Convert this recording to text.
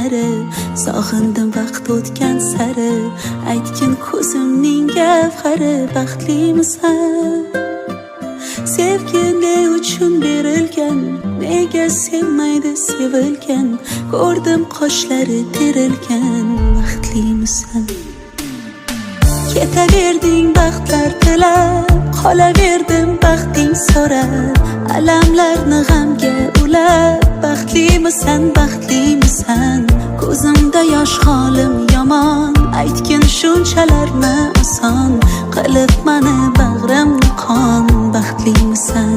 sari sog'indim vaqt o'tgan sari aytgin ko'zimning gavhari baxtlimisan sevgi ne uchun berilgan nega sevmaydi sevilgan ko'rdim qoshlari terilgan baxtlimisan ketaverding baxtlar tilab qolaverdim baxting so'rab alamlarni g'amga ulab baxtlimisan baxtlimisan ko'zimda yosh holim yomon aytgin shunchalarmi oson qilib mani bag'rimni qon baxtlimisan